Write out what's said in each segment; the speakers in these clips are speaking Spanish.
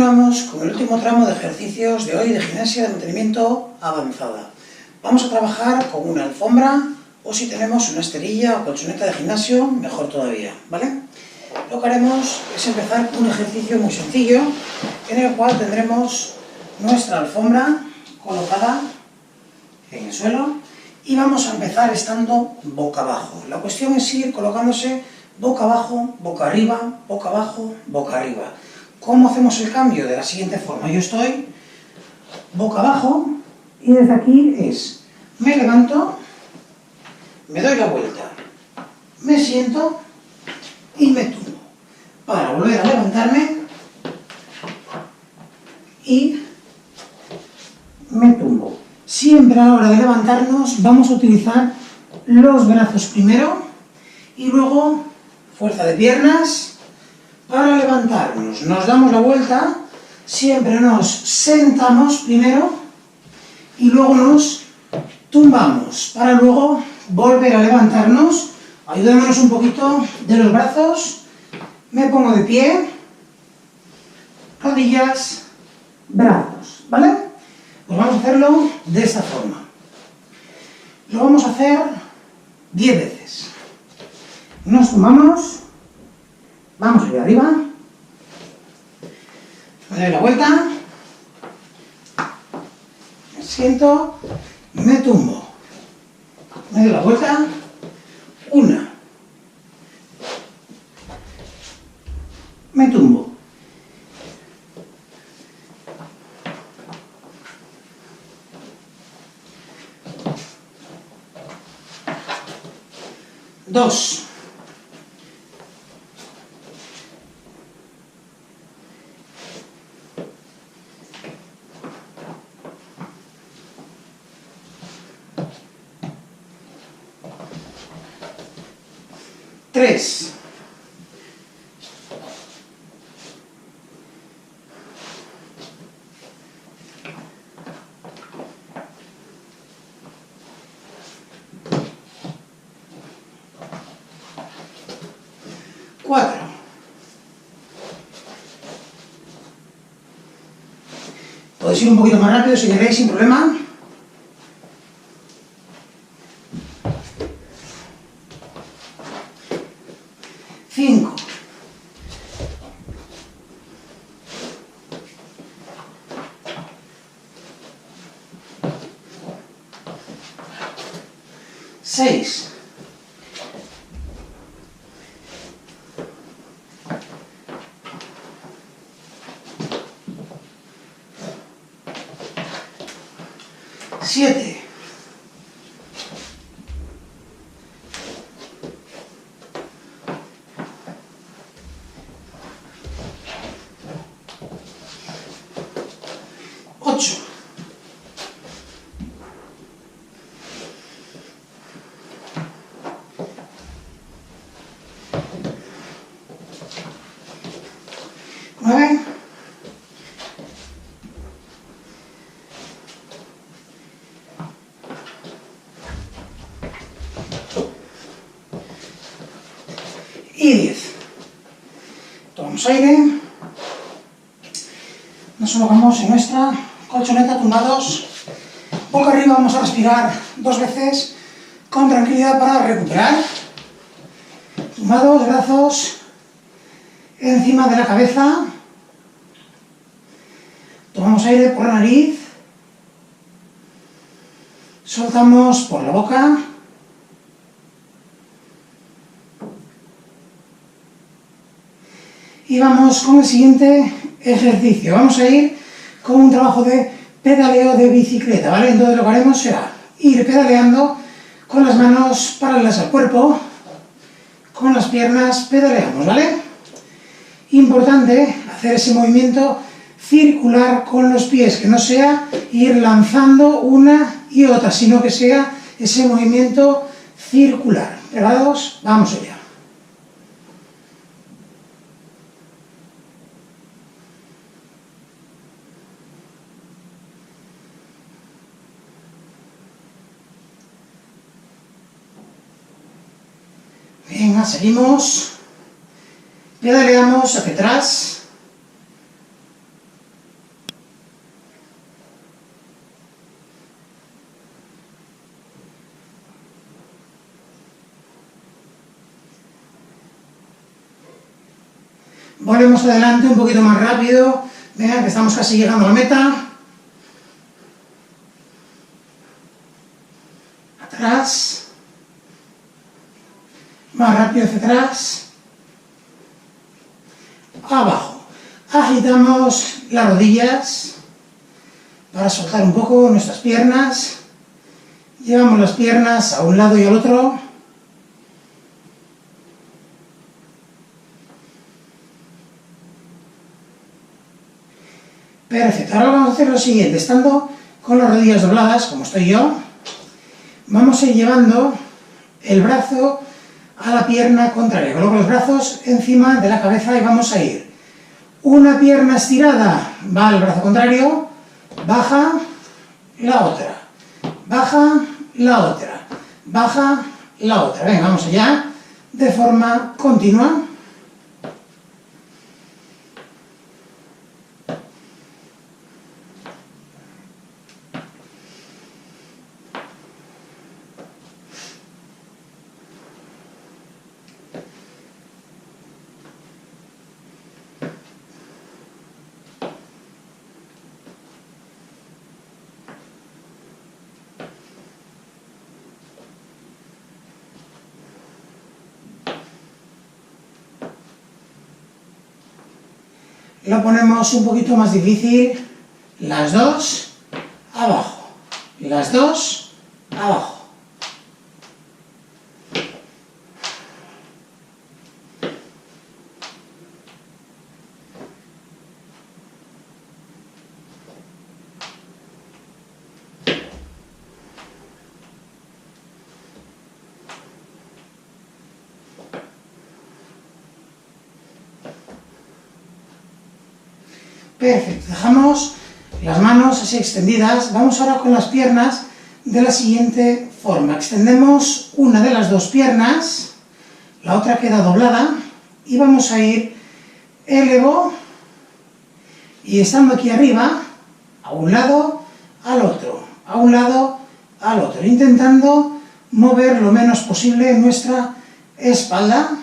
Continuamos con el último tramo de ejercicios de hoy de gimnasia de mantenimiento avanzada. Vamos a trabajar con una alfombra o si tenemos una esterilla o colchoneta de gimnasio, mejor todavía, ¿vale? Lo que haremos es empezar con un ejercicio muy sencillo en el cual tendremos nuestra alfombra colocada en el suelo y vamos a empezar estando boca abajo. La cuestión es ir colocándose boca abajo, boca arriba, boca abajo, boca arriba. ¿Cómo hacemos el cambio? De la siguiente forma. Yo estoy boca abajo y desde aquí me levanto, me doy la vuelta, me siento y me tumbo. Para volver a levantarme y me tumbo. Siempre a la hora de levantarnos vamos a utilizar los brazos primero y luego fuerza de piernas para levantarnos. Nos damos la vuelta, siempre nos sentamos primero y luego nos tumbamos para luego volver a levantarnos. Ayudémonos un poquito de los brazos. Me pongo de pie, rodillas, brazos, ¿vale? Pues vamos a hacerlo de esta forma. Lo vamos a hacer 10 veces. Nos tumbamos, vamos hacia arriba, me doy la vuelta, me siento, me tumbo, me doy la vuelta, una, me tumbo, dos, tres, cuatro, podéis ir un poquito más rápido si queréis, sin problema. 5, 6, 7, 8, 9, 10. Tomamos aire, nos colocamos en nuestra colchoneta tumbados, boca arriba. Vamos a respirar 2 veces con tranquilidad para recuperar. Tumbados, brazos encima de la cabeza, tomamos aire por la nariz, soltamos por la boca. Y vamos con el siguiente ejercicio. Vamos a ir con un trabajo de pedaleo de bicicleta, ¿vale? Entonces lo que haremos será ir pedaleando con las manos paralelas al cuerpo, con las piernas pedaleamos, ¿vale? Importante hacer ese movimiento circular con los pies, que no sea ir lanzando una y otra, sino que sea ese movimiento circular. ¿Preparados? Vamos allá. Venga, seguimos. Pedaleamos hacia atrás. Volvemos adelante un poquito más rápido. Venga, que estamos casi llegando a la meta. Atrás. Más rápido hacia atrás. Abajo. Agitamos las rodillas para soltar un poco nuestras piernas. Llevamos las piernas a un lado y al otro. Perfecto, ahora vamos a hacer lo siguiente, estando con las rodillas dobladas, como estoy yo, vamos a ir llevando el brazo a la pierna contraria, coloco los brazos encima de la cabeza y vamos a ir. Una pierna estirada, va al brazo contrario, baja, la otra, baja, la otra, baja, la otra. Venga, vamos allá, de forma continua. Lo ponemos un poquito más difícil, las dos, abajo, las dos, abajo. Perfecto, dejamos las manos así extendidas. Vamos ahora con las piernas de la siguiente forma. Extendemos una de las dos piernas, la otra queda doblada y vamos a ir elevo y estando aquí arriba, a un lado, al otro, a un lado, al otro, intentando mover lo menos posible nuestra espalda.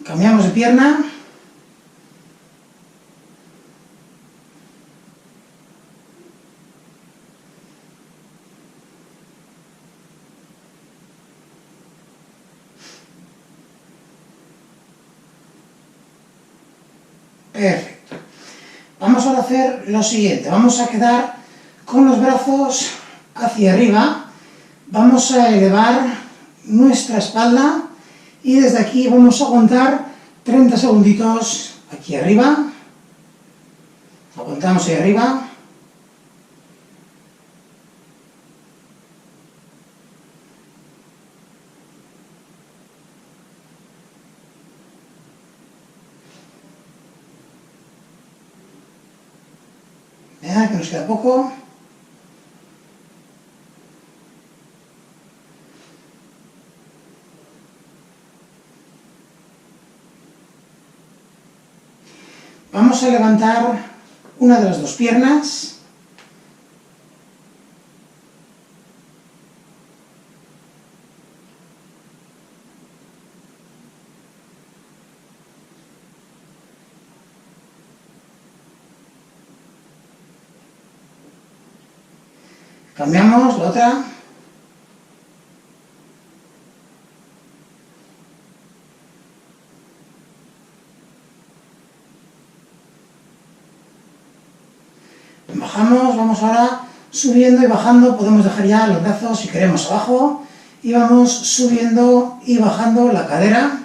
Cambiamos de pierna. Perfecto. Vamos ahora a hacer lo siguiente. Vamos a quedar con los brazos hacia arriba. Vamos a elevar nuestra espalda. Y desde aquí vamos a aguantar 30 segunditos aquí arriba. Aguantamos ahí arriba. Vean que nos queda poco. Vamos a levantar una de las dos piernas. Cambiamos la otra. Bajamos, vamos ahora subiendo y bajando, podemos dejar ya los brazos si queremos abajo y vamos subiendo y bajando la cadera.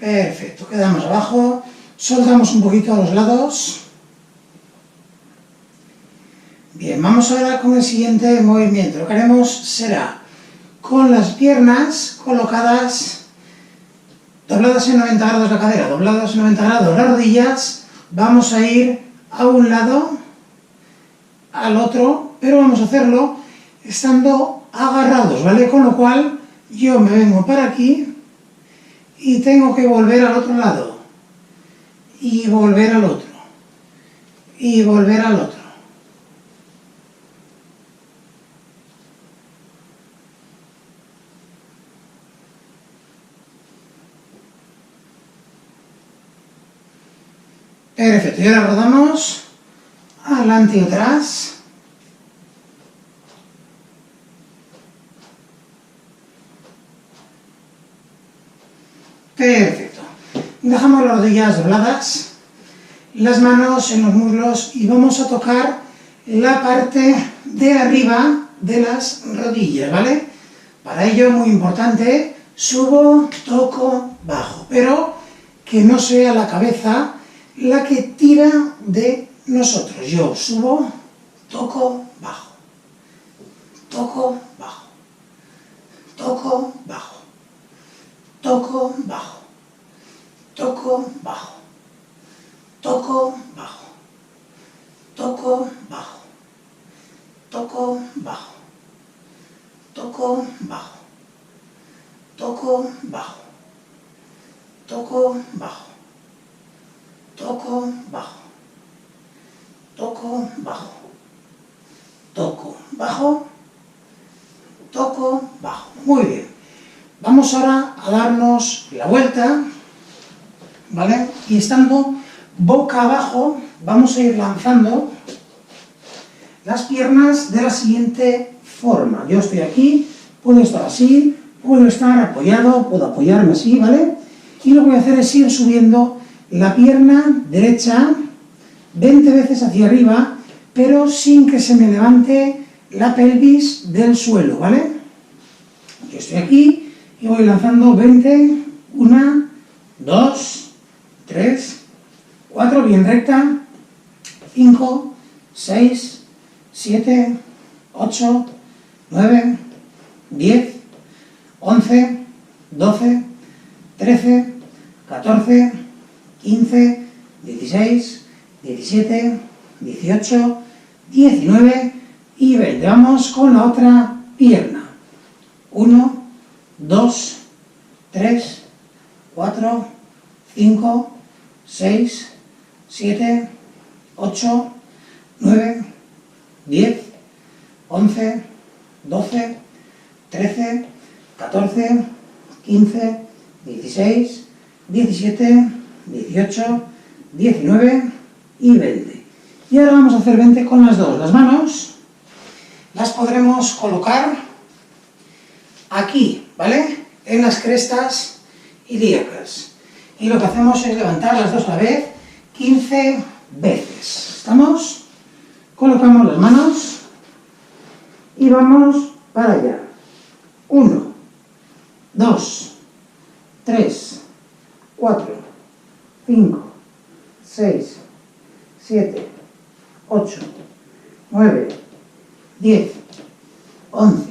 Perfecto, quedamos abajo, soltamos un poquito a los lados. Bien, bien, vamos ahora con el siguiente movimiento. Lo que haremos será con las piernas colocadas, dobladas en 90 grados la cadera, dobladas en 90 grados las rodillas, vamos a ir a un lado, al otro, pero vamos a hacerlo estando agarrados, ¿vale? Con lo cual yo me vengo para aquí y tengo que volver al otro lado, y volver al otro, y volver al otro. Perfecto, y ahora rodamos adelante y atrás. Perfecto. Dejamos las rodillas dobladas, las manos en los muslos y vamos a tocar la parte de arriba de las rodillas, ¿vale? Para ello, muy importante, subo, toco, bajo, pero que no sea la cabeza la que tira de nosotros. Yo subo, toco, bajo, toco, bajo, toco, bajo, toco, bajo, toco, bajo, toco, bajo, toco, bajo, toco, bajo, toco, bajo, toco, bajo, toco, bajo, toco, bajo, toco, bajo, toco, bajo, toco, bajo. Muy bien. Vamos ahora a darnos la vuelta, ¿vale? Y estando boca abajo, vamos a ir lanzando las piernas de la siguiente forma. Yo estoy aquí, puedo estar así, puedo estar apoyado, puedo apoyarme así, ¿vale? Y lo que voy a hacer es ir subiendo la pierna derecha 20 veces hacia arriba, pero sin que se me levante la pelvis del suelo, ¿vale? Yo estoy aquí y voy lanzando 20, 1, 2, 3, 4, bien recta, 5, 6, 7, 8, 9, 10, 11, 12, 13, 14, 15, 16, 17, 18, 19 y 20. Vamos con la otra pierna. 1, 2, 3, 4, 5, 6, 7, 8, 9, 10, 11, 12, 13, 14, 15, 16, 17, 18, 19 y 20. Y ahora vamos a hacer 20 con las dos. Las manos las podremos colocar aquí, ¿vale? En las crestas ilíacas. Y lo que hacemos es levantar las dos a la vez 15 veces. ¿Estamos? Colocamos las manos y vamos para allá. 1, 2, 3, 4, 5, 6, 7, 8, 9, 10, 11,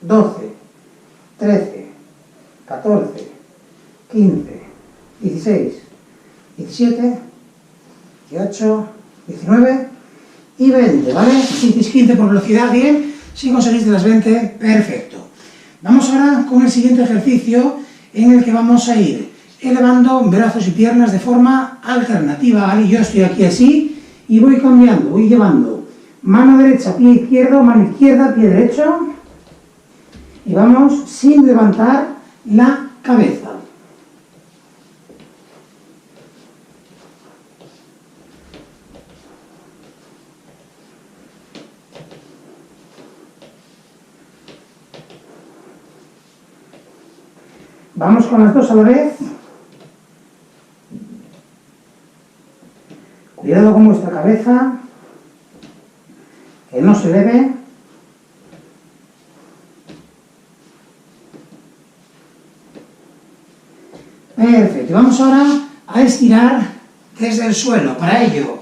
12, 13, 14, 15, 16, 17, 18, 19 y 20, ¿vale? Si hiciste 15 por velocidad, bien. Si conseguiste las 20, perfecto. Vamos ahora con el siguiente ejercicio en el que vamos a ir elevando brazos y piernas de forma alternativa, ¿vale? Yo estoy aquí así y voy cambiando, voy llevando mano derecha, pie izquierdo, mano izquierda, pie derecho y vamos sin levantar la cabeza. Vamos con las dos a la vez. Cuidado con vuestra cabeza, que no se eleve. Perfecto. Vamos ahora a estirar desde el suelo. Para ello,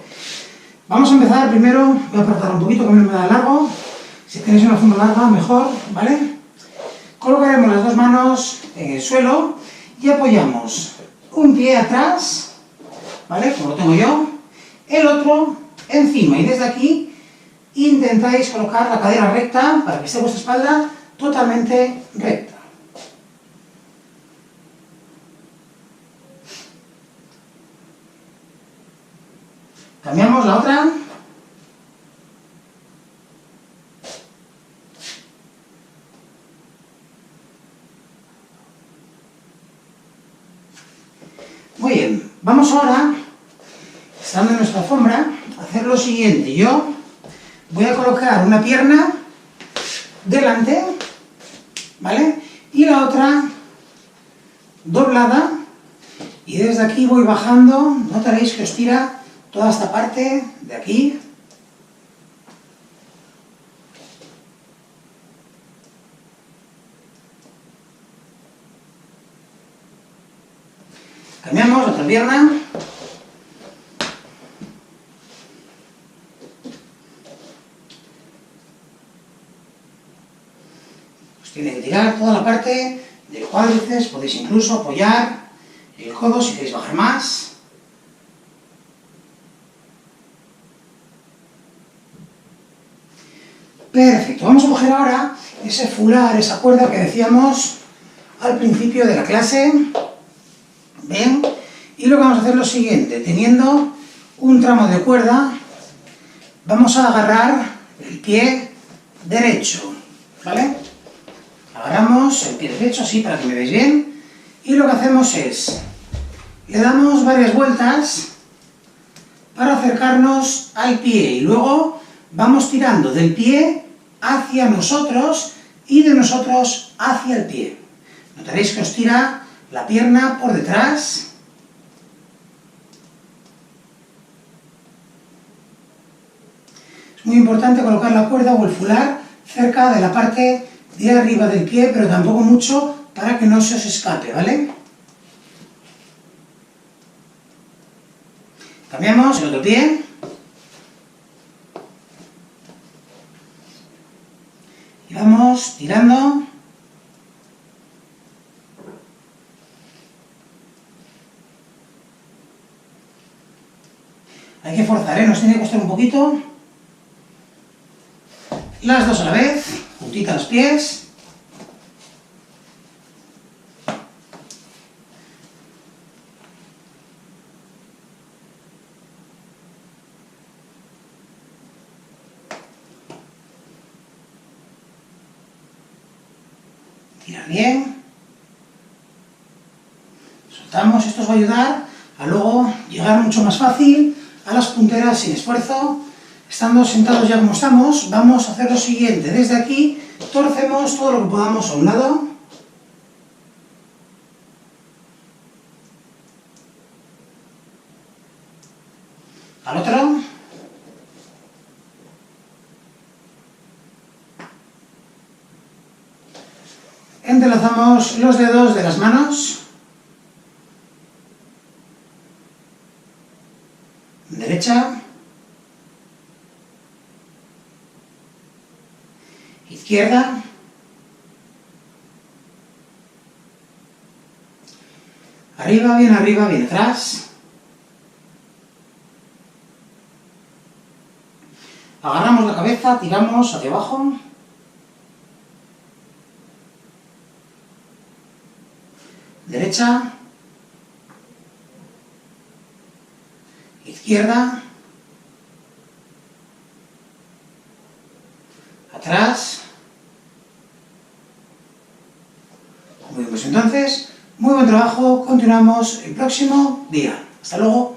Vamos a empezar primero, voy a apretar un poquito que a mí no me da largo. Si tenéis una funda larga, mejor, ¿vale? Colocaremos las dos manos en el suelo y apoyamos un pie atrás, ¿vale? Como lo tengo yo, el otro encima, y desde aquí intentáis colocar la cadera recta para que esté vuestra espalda totalmente recta. Cambiamos la otra. Muy bien, vamos ahora, estando en nuestra alfombra, a hacer lo siguiente. Yo voy a colocar una pierna delante, ¿vale? Y la otra doblada, y desde aquí voy bajando. Notaréis que os tira toda esta parte de aquí. Cambiamos la otra pierna. Os tiene que tirar toda la parte del cuádriceps, podéis incluso apoyar el codo si queréis bajar más. Perfecto, vamos a coger ahora ese fular, esa cuerda que decíamos al principio de la clase. ¿Ven? Y lo que vamos a hacer es lo siguiente, teniendo un tramo de cuerda, vamos a agarrar el pie derecho, ¿vale? Agarramos el pie derecho así para que me veáis bien, y lo que hacemos es, le damos varias vueltas para acercarnos al pie, y luego vamos tirando del pie hacia nosotros y de nosotros hacia el pie. Notaréis que os tira la pierna por detrás. Es muy importante colocar la cuerda o el fular cerca de la parte de arriba del pie, pero tampoco mucho para que no se os escape, ¿vale? Cambiamos el otro pie. Y vamos tirando. Hay que forzar, nos tiene que costar un poquito. Las dos a la vez, juntitas los pies. Tirar bien. Soltamos, esto os va a ayudar a luego llegar mucho más fácil a las punteras sin esfuerzo. Estando sentados ya como estamos, vamos a hacer lo siguiente. Desde aquí torcemos todo lo que podamos a un lado. Al otro. Entrelazamos los dedos de las manos. Derecha. Izquierda. Arriba, bien atrás. Agarramos la cabeza, tiramos hacia abajo. Derecha. Izquierda. Atrás. Muy bien, pues entonces, muy buen trabajo, continuamos el próximo día. Hasta luego.